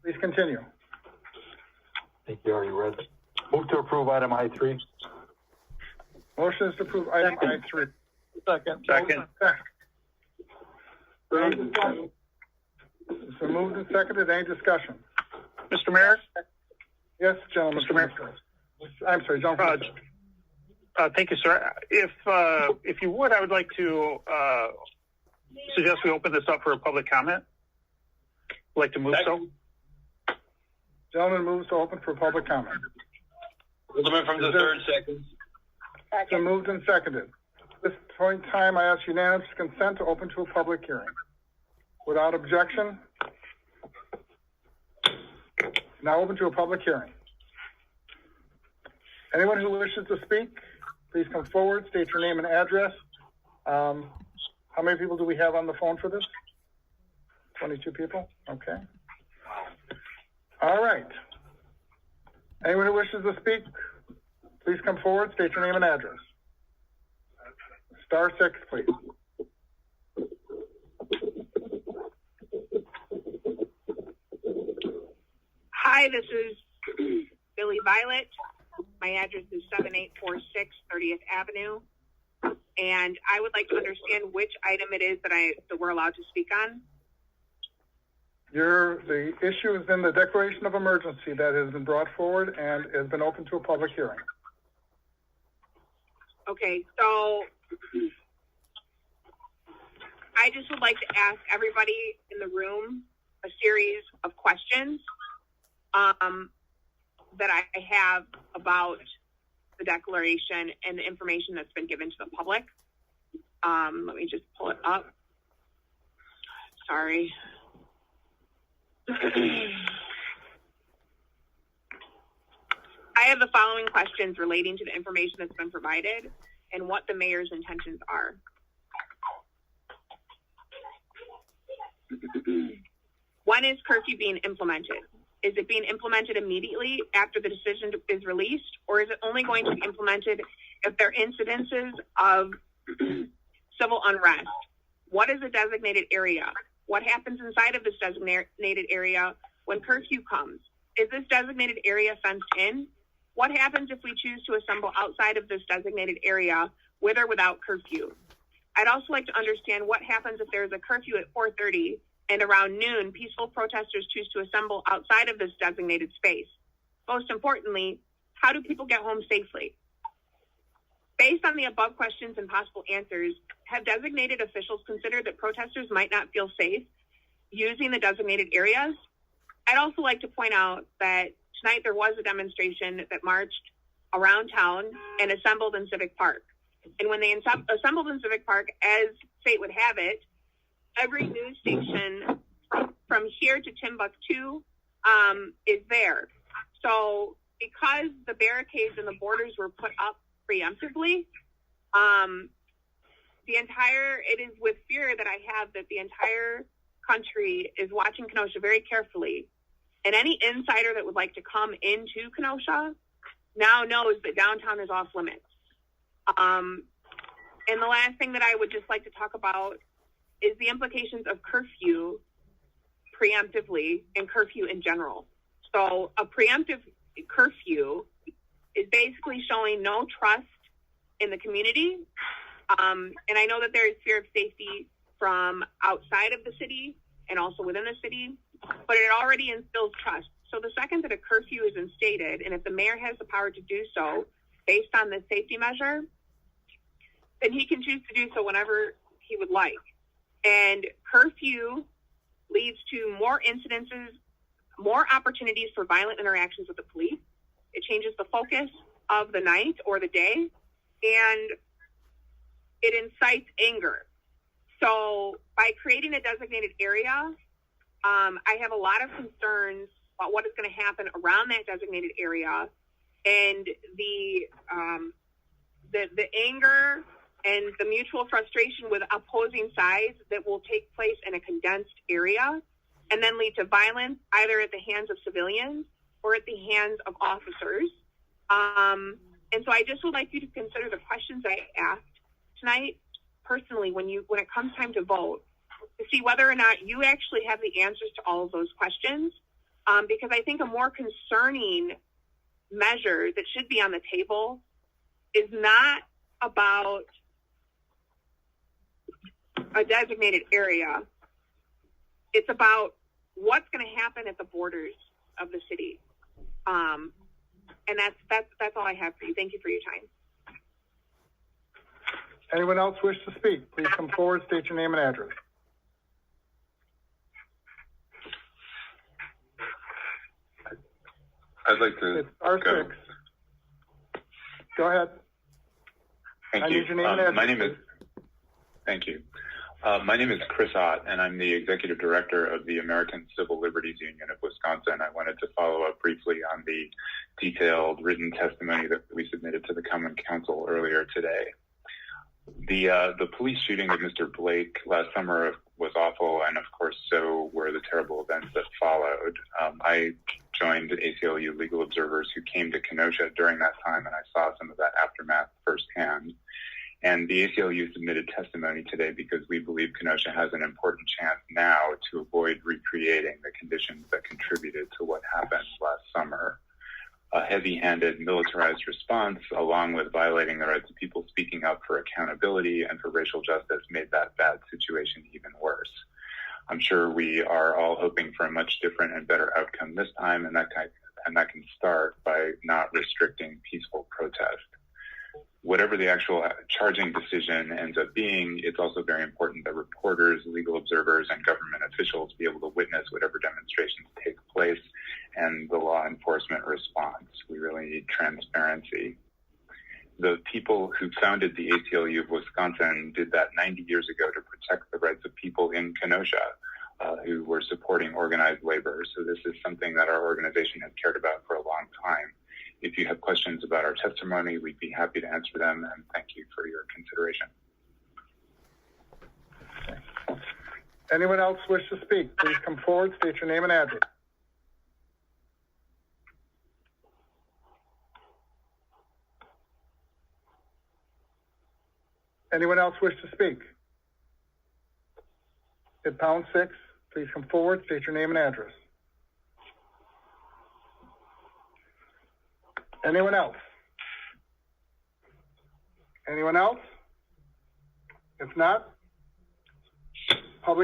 Please continue. I think you already read it. Move to approve item I3. Motion is to approve item I3. Second. It's been moved and seconded. Any discussion? Mr. Mayor? Yes, gentlemen. Mr. Mayor? I'm sorry, John. Thank you, sir. If you would, I would like to suggest we open this up for a public comment. I'd like to move so. Gentleman moves to open for public comment. Movement from the third, second. It's been moved and seconded. At this point in time, I ask unanimous consent to open to a public hearing. Without objection, now open to a public hearing. Anyone who wishes to speak, please come forward, state your name and address. How many people do we have on the phone for this? 22 people? Okay. All right. Anyone who wishes to speak, please come forward, state your name and address. *6, please. Hi, this is Billy Violet. My address is 7846 30th Avenue. And I would like to understand which item it is that we're allowed to speak on. The issue is in the declaration of emergency that has been brought forward and has been open to a public hearing. Okay, so I just would like to ask everybody in the room a series of questions that I have about the declaration and the information that's been given to the public. Let me just pull it up. Sorry. I have the following questions relating to the information that's been provided and what the mayor's intentions are. When is curfew being implemented? Is it being implemented immediately after the decision is released, or is it only going to be implemented if there are incidences of civil unrest? What is a designated area? What happens inside of this designated area when curfew comes? Is this designated area fenced in? What happens if we choose to assemble outside of this designated area with or without curfew? I'd also like to understand what happens if there's a curfew at 4:30 and around noon, peaceful protesters choose to assemble outside of this designated space. Most importantly, how do people get home safely? Based on the above questions and possible answers, have designated officials considered that protesters might not feel safe using the designated areas? I'd also like to point out that tonight there was a demonstration that marched around town and assembled in Civic Park. And when they assembled in Civic Park, as fate would have it, every news station from here to Timbuktu is there. So because the barricades and the borders were put up preemptively, it is with fear that I have that the entire country is watching Kenosha very carefully. And any insider that would like to come into Kenosha now knows that downtown is off limits. And the last thing that I would just like to talk about is the implications of curfew preemptively and curfew in general. So a preemptive curfew is basically showing no trust in the community. And I know that there is fear of safety from outside of the city and also within the city, but it already instills trust. So the second that a curfew is instated, and if the mayor has the power to do so based on the safety measure, then he can choose to do so whenever he would like. And curfew leads to more incidences, more opportunities for violent interactions with the police. It changes the focus of the night or the day, and it incites anger. So by creating a designated area, I have a lot of concerns about what is going to happen around that designated area, and the anger and the mutual frustration with opposing sides that will take place in a condensed area and then lead to violence either at the hands of civilians or at the hands of officers. And so I just would like you to consider the questions I asked tonight personally when it comes time to vote, to see whether or not you actually have the answers to all of those questions, because I think a more concerning measure that should be on the table is not about a designated area. It's about what's going to happen at the borders of the city. And that's all I have for you. Thank you for your time. Anyone else wish to speak? Please come forward, state your name and address. I'd like to. It's R6. Go ahead. Thank I you. need your name and address. Thank you. My name is Chris Ott, and I'm the Executive Director of the American Civil Liberties Union of Wisconsin. I wanted to follow up briefly on the detailed written testimony that we submitted to the Common Council earlier today. The police shooting of Mr. Blake last summer was awful, and of course so were the terrible events that followed. I joined ACLU legal observers who came to Kenosha during that time, and I saw some of that aftermath firsthand. And the ACLU submitted testimony today because we believe Kenosha has an important chance now to avoid recreating the conditions that contributed to what happened last summer. A heavy-handed militarized response, along with violating the rights of people speaking up for accountability and for racial justice, made that bad situation even worse. I'm sure we are all hoping for a much different and better outcome this time, and that can start by not restricting peaceful protest. Whatever the actual charging decision ends up being, it's also very important that reporters, legal observers, and government officials be able to witness whatever demonstrations take place and the law enforcement response. We really need transparency. The people who founded the ACLU of Wisconsin did that 90 years ago to protect the rights of people in Kenosha who were supporting organized labor. So this is something that our organization has cared about for a long time. If you have questions about our testimony, we'd be happy to answer them, and thank you for your consideration. Anyone else wish to speak? Please come forward, state your name and address. Anyone else wish to speak? Hit #6. Please come forward, state your name and address. Anyone else? Anyone else? If not,